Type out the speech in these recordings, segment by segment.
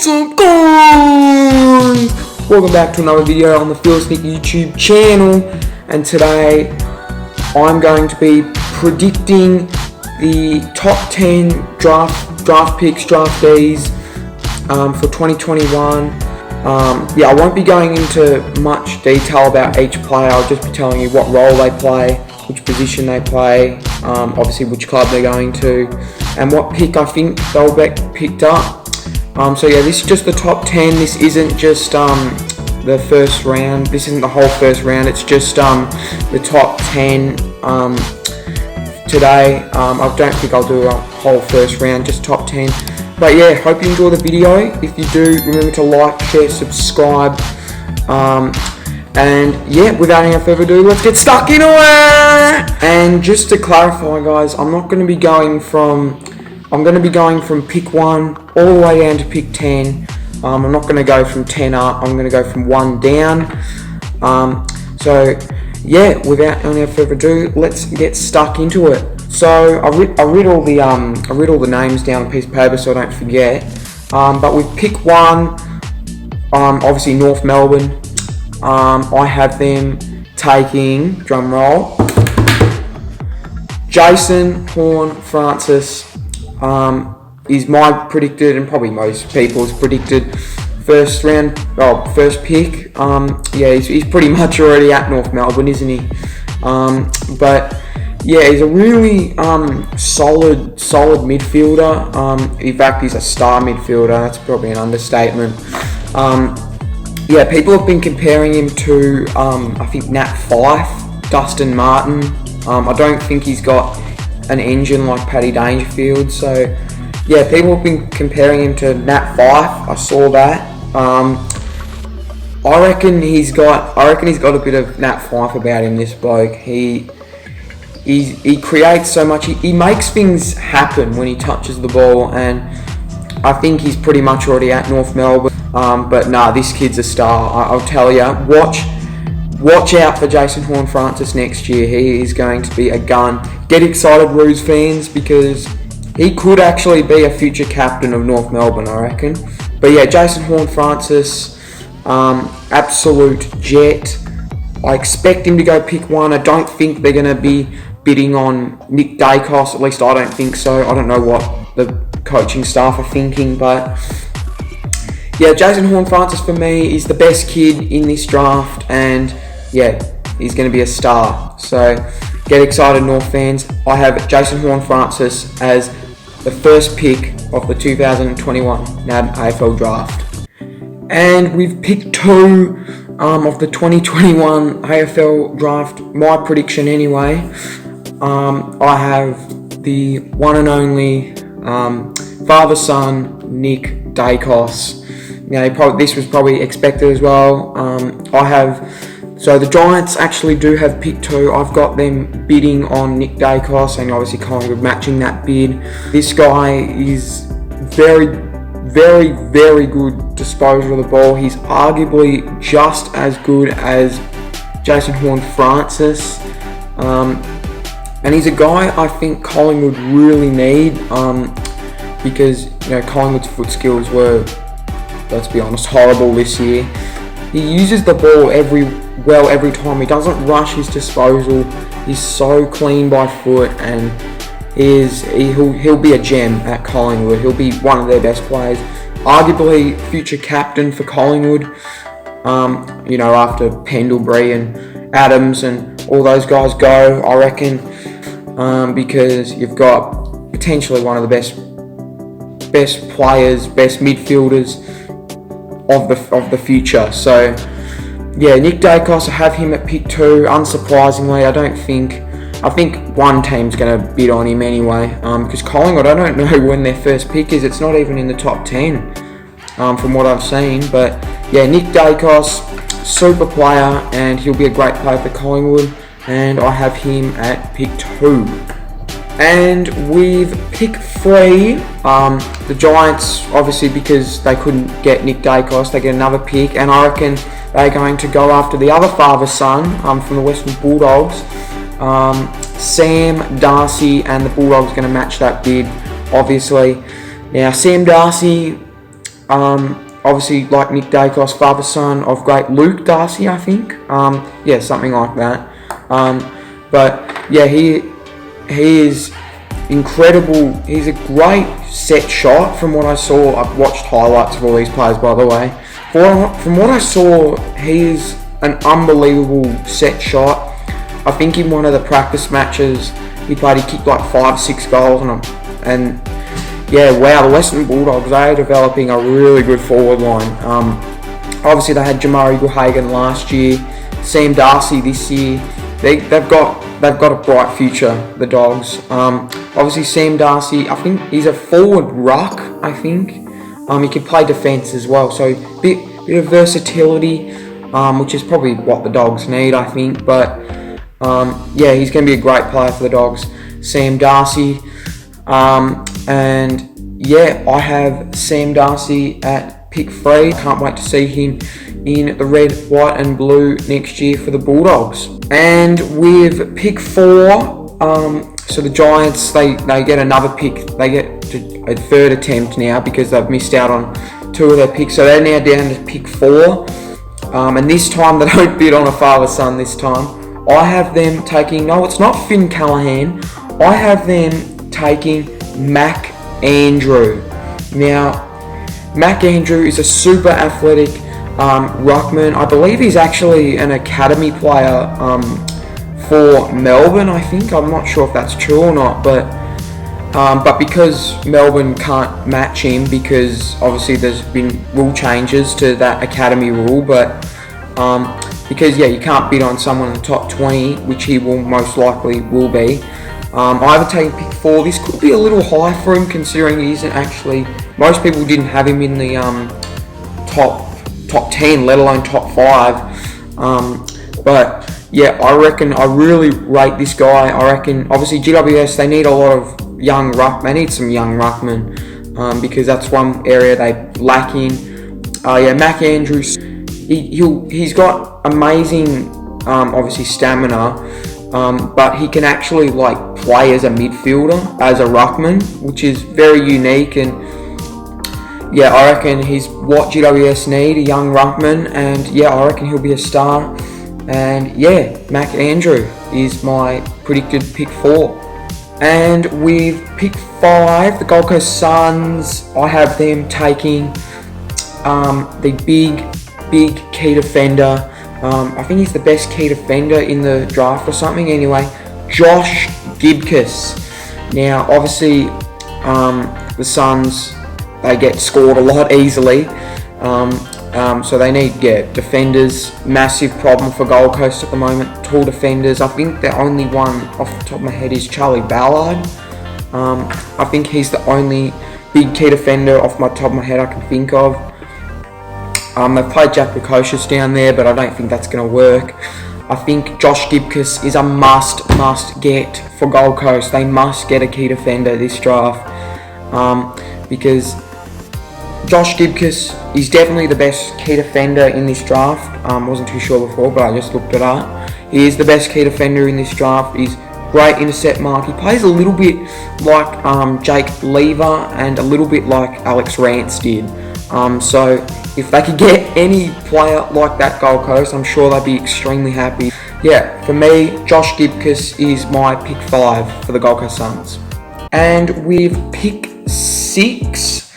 up, guys? Welcome back to another video on the Phil Snick YouTube channel, and today I'm going to be predicting the top 10 draft picks, draftees for 2021. Yeah, I won't be going into much detail about each player. I'll just be telling you what role they play, which position they play, obviously which club they're going to, and what pick I think they'll get picked up. So yeah, this is just the top 10. This isn't just the first round. This isn't the whole first round. It's just the top 10 today. I don't think I'll do a whole first round, just top 10. But yeah, hope you enjoy the video. If you do, remember to like, share, subscribe. And yeah, without any further ado, let's get stuck into it. And just to clarify, guys, I'm going to be going from pick 1 all the way down to pick 10. I'm not going to go from 10 up. I'm going to go from 1 down. So yeah, without any further ado, let's get stuck into it. So I read all the names down on a piece of paper so I don't forget. But with pick 1, obviously North Melbourne. I have them taking, drum roll, Jason Horne-Francis. Is my predicted, and probably most people's predicted, first pick. Yeah, he's pretty much already at North Melbourne, isn't he? But yeah, he's a really solid midfielder. In fact, he's a star midfielder. That's probably an understatement. Yeah, people have been comparing him to I think Nat Fyfe, Dustin Martin. I don't think he's got an engine like Paddy Dangerfield. So yeah, people have been comparing him to Nat Fyfe. I saw that. I reckon he's got a bit of Nat Fyfe about him. This bloke, he creates so much. He makes things happen when he touches the ball, and I think he's pretty much already at North Melbourne. But nah, this kid's a star. I'll tell you. Watch out for Jason Horne-Francis next year. He is going to be a gun. Get excited, Roos fans, because he could actually be a future captain of North Melbourne, I reckon. But yeah, Jason Horne-Francis, absolute jet. I expect him to go pick 1. I don't think they're going to be bidding on Nick Dacos. At least I don't think so. I don't know what the coaching staff are thinking, but yeah, Jason Horne-Francis for me is the best kid in this draft, and yeah, he's going to be a star. So get excited, North fans. I have Jason Horne-Francis as the first pick of the 2021 NAB AFL draft. And with pick 2 of the 2021 AFL draft, my prediction anyway, I have the one and only father-son Nick Dacos. Now, this was probably expected as well. So the Giants actually do have pick 2. I've got them bidding on Nick Dacos, and obviously Collingwood matching that bid. This guy is very, very, very good disposal of the ball. He's arguably just as good as Jason Horne-Francis. And he's a guy I think Collingwood really need, because Collingwood's foot skills were, let's be honest, horrible this year. He uses the ball every time. He doesn't rush his disposal. He's so clean by foot, and he'll be a gem at Collingwood. He'll be one of their best players, arguably future captain for Collingwood. After Pendlebury and Adams and all those guys go, I reckon, because you've got potentially one of the best players, best midfielders of the future. So yeah, Nick Dacos, I have him at pick 2. Unsurprisingly, I think one team's going to bid on him anyway, because Collingwood, I don't know when their first pick is. It's not even in the top 10 from what I've seen. But yeah, Nick Dacos, super player, and he'll be a great player for Collingwood, and I have him at pick 2. And with pick 3, the Giants, obviously because they couldn't get Nick Dacos, they get another pick, and I reckon they're going to go after the other father-son from the Western Bulldogs, Sam Darcy, and the Bulldogs are going to match that bid, obviously. Now, Sam Darcy, Obviously, like Nick Dacos, father son of great Luke Darcy, I think. Yeah, something like that. But yeah, he is incredible. He's a great set shot from what I saw. I've watched highlights of all these players, by the way. From what I saw, he is an unbelievable set shot. I think in one of the practice matches he played, he kicked like 5 or 6 goals on him. And yeah, wow, the Western Bulldogs, they are developing a really good forward line. Obviously they had Jamari Guhagan last year, Sam Darcy this year. They've got a bright future, the Dogs. Obviously Sam Darcy, I think he's a forward ruck, I think. He can play defence as well, so bit of versatility, which is probably what the Dogs need, I think. But yeah, he's going to be a great player for the Dogs, Sam Darcy. And yeah, I have Sam Darcy at pick 3. Can't wait to see him in the red, white and blue next year for the Bulldogs. And with pick 4, so the Giants, they get another pick. They get a third attempt now because they've missed out on 2 of their picks. So they're now down to pick 4. And this time they don't bid on a father-son this time. I have them taking, no, it's not Finn Callahan. I have them taking Mac Andrew. Now, Mac Andrew is a super athletic ruckman. I believe he's actually an academy player for Melbourne, I think. I'm not sure if that's true or not, but because Melbourne can't match him, because obviously there's been rule changes to that academy rule, but because yeah, you can't bid on someone in the top 20, which he will most likely will be. I have taken pick 4. This could be a little high for him, considering he isn't actually. Most people didn't have him in the top 10, let alone top 5. But yeah, I reckon I really rate this guy. I reckon obviously GWS, they need a lot of young ruck. They need some young ruckmen because that's one area they lack in. Yeah, Mac Andrews. He's got amazing obviously stamina. But he can actually like play as a midfielder, as a ruckman, which is very unique. And yeah, I reckon he's what GWS need, a young ruckman, and yeah, I reckon he'll be a star. And yeah, Mac Andrew is my predicted pick 4. And with pick 5, the Gold Coast Suns, I have them taking the big key defender. I think he's the best key defender in the draft or something. Anyway, Josh Gibcus. Now, obviously, the Suns, they get scored a lot easily. So they need, defenders. Massive problem for Gold Coast at the moment. Tall defenders. I think the only one off the top of my head is Charlie Ballard. I think he's the only big key defender off my top of my head I can think of. They've played Jack Precocious down there, but I don't think that's going to work. I think Josh Gibcus is a must get for Gold Coast. They must get a key defender this draft because Josh Gibcus is definitely the best key defender in this draft. Wasn't too sure before, but I just looked it up. He is the best key defender in this draft. He's great intercept mark. He plays a little bit like Jake Lever and a little bit like Alex Rance did. So if they could get any player like that, Gold Coast, I'm sure they'd be extremely happy. Yeah, for me, Josh Gibcus is my pick 5 for the Gold Coast Suns. And with pick 6,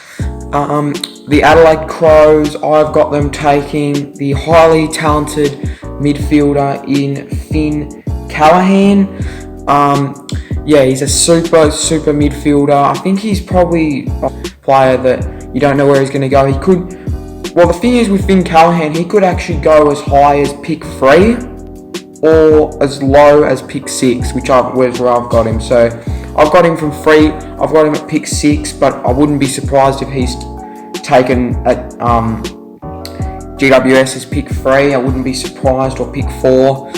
the Adelaide Crows, I've got them taking the highly talented midfielder in Finn Callahan. Yeah, he's a super midfielder. I think he's probably a player that you don't know where he's going to go. He could. Well, the thing is with Finn Callahan, he could actually go as high as pick 3 or as low as pick 6, where I've got him. So I've got him from 3. I've got him at pick 6, but I wouldn't be surprised if he's taken at GWS as pick 3. I wouldn't be surprised, or pick 4.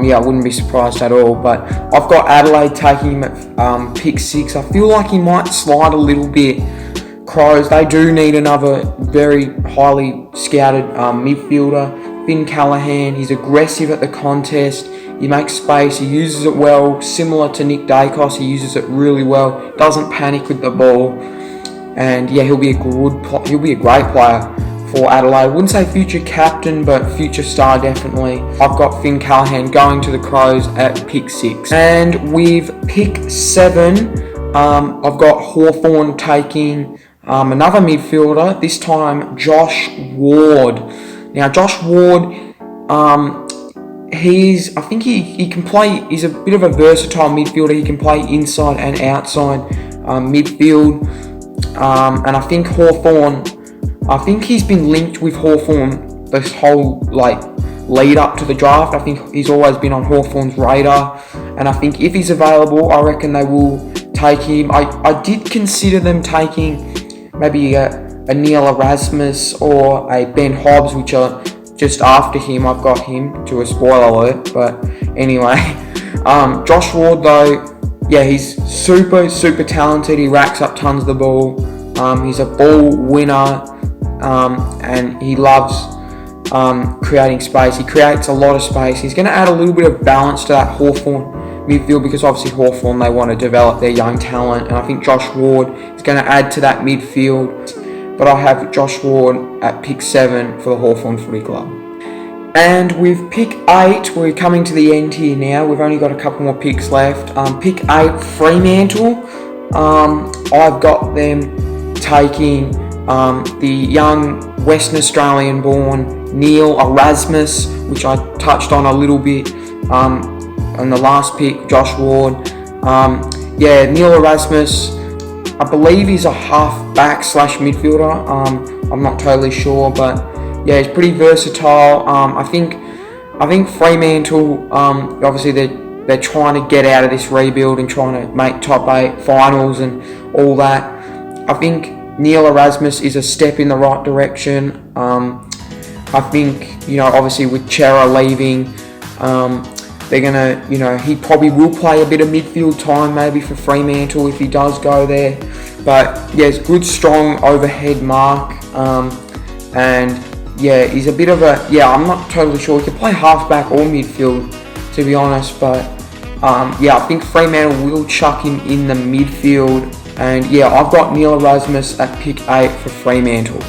Yeah, I wouldn't be surprised at all. But I've got Adelaide taking him at pick 6. I feel like he might slide a little bit. Crows, they do need another very highly scouted midfielder. Finn Callahan, he's aggressive at the contest. He makes space. He uses it well. Similar to Nick Dacos, he uses it really well. Doesn't panic with the ball. and yeah, he'll be a great player for Adelaide. I wouldn't say future captain, but future star definitely. I've got Finn Callahan going to the Crows at pick 6. And with pick 7, I've got Hawthorn taking another midfielder, this time Josh Ward. Now Josh Ward, I think he can play, he's a bit of a versatile midfielder. He can play inside and outside midfield. And I think Hawthorn, I think he's been linked with Hawthorn this whole lead up to the draft. I think he's always been on Hawthorn's radar, and I think if he's available, I reckon they will take him. I did consider them taking maybe a Neil Erasmus or a Ben Hobbs, which are just after him. I've got him, to a spoiler alert, but anyway. Josh Ward though, yeah, he's super talented. He racks up tons of the ball. He's a ball winner. And he loves creating space. He creates a lot of space. He's going to add a little bit of balance to that Hawthorn midfield, because obviously Hawthorn, they want to develop their young talent, and I think Josh Ward is going to add to that midfield. But I have Josh Ward at pick 7 for the Hawthorn Footy Club. And with pick 8, we're coming to the end here now. We've only got a couple more picks left. Pick 8, Fremantle. I've got them taking the young Western Australian born Neil Erasmus, which I touched on a little bit on the last pick, Josh Ward. Yeah, Neil Erasmus, I believe he's a half-back / midfielder. I'm not totally sure, but yeah, he's pretty versatile. I think Fremantle, obviously they're trying to get out of this rebuild and trying to make top 8 finals and all that. I think Neil Erasmus is a step in the right direction. I think, obviously with Chera leaving, they're going to, he probably will play a bit of midfield time maybe for Fremantle if he does go there. But yeah, it's good, strong overhead mark. And yeah, he's a bit of a, I'm not totally sure. He can play halfback or midfield, to be honest. But yeah, I think Fremantle will chuck him in the midfield. And yeah, I've got Neil Erasmus at pick 8 for Fremantle.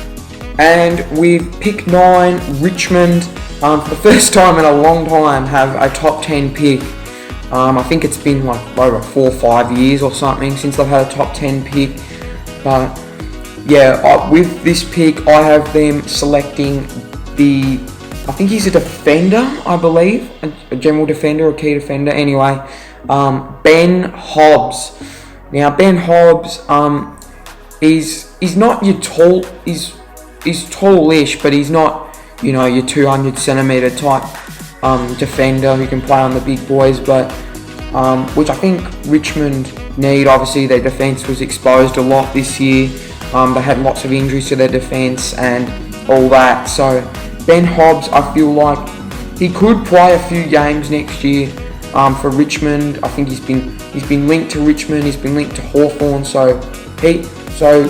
And with pick 9, Richmond, for the first time in a long time, have a top 10 pick. I think it's been over 4 or 5 years or something since they've had a top 10 pick. But yeah, with this pick, I have them selecting I think he's a defender, I believe, a general defender, a key defender. Anyway, Ben Hobbs. Now Ben Hobbs, he's not your tall. He's tallish, but he's not your 200 centimeter type defender who can play on the big boys. But which I think Richmond need. Obviously, their defence was exposed a lot this year. They had lots of injuries to their defence and all that. So Ben Hobbs, I feel like he could play a few games next year for Richmond. I think he's been linked to Richmond. He's been linked to Hawthorn. So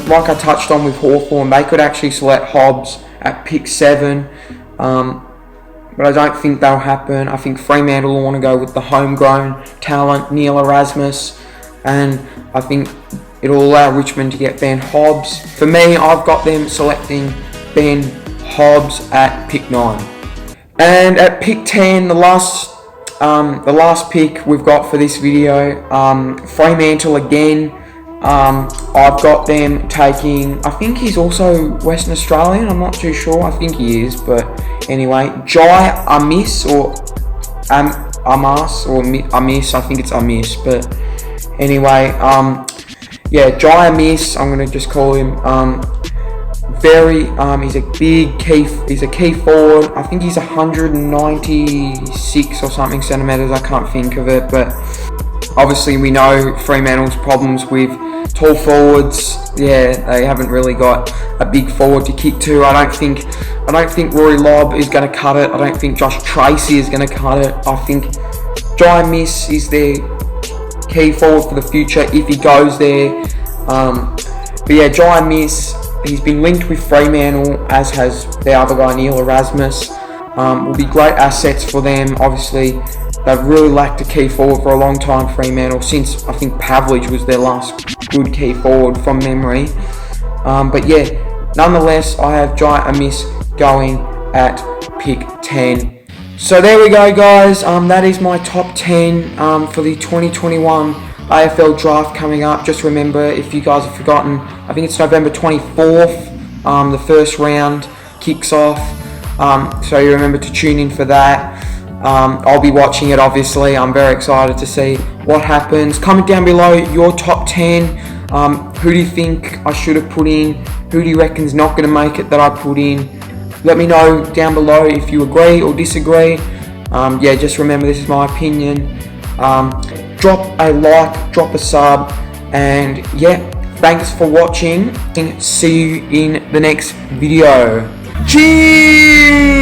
like I touched on with Hawthorn, they could actually select Hobbs at pick 7. But I don't think that'll happen. I think Fremantle will want to go with the homegrown talent, Neil Erasmus, and I think it'll allow Richmond to get Ben Hobbs. For me, I've got them selecting Ben Hobbs at pick 9. And at pick 10, the last pick we've got for this video, Fremantle again. I've got them taking, I think he's also Western Australian, I'm not too sure, I think he is, but anyway, Jai Amis, or Amas, or Amis, I think it's Amis, but anyway, yeah, Jai Amis, I'm going to just call him, he's a key forward. I think he's 196 or something centimetres, I can't think of it, but obviously we know Fremantle's problems with tall forwards. Yeah, they haven't really got a big forward to kick to. I don't think Rory Lobb is going to cut it. I don't think Josh Tracy is going to cut it. I think Jai Miss is their key forward for the future if he goes there. But yeah, Jai Miss, he's been linked with Fremantle, as has the other guy, Neil Erasmus. Will be great assets for them. Obviously, they've really lacked a key forward for a long time, Fremantle, since I think Pavlich was their last good key forward from memory. But yeah, nonetheless, I have Giant Miss going at pick 10. So there we go, guys. That is my top 10 for the 2021 AFL draft coming up. Just remember, if you guys have forgotten, I think it's November 24th. The first round kicks off. So you remember to tune in for that. I'll be watching it, obviously. I'm very excited to see what happens. Comment down below your top 10. Who do you think I should have put in? Who do you reckon's not going to make it that I put in? Let me know down below if you agree or disagree. Yeah, just remember, this is my opinion. Drop a like, drop a sub, and yeah, thanks for watching. See you in the next video. Cheers!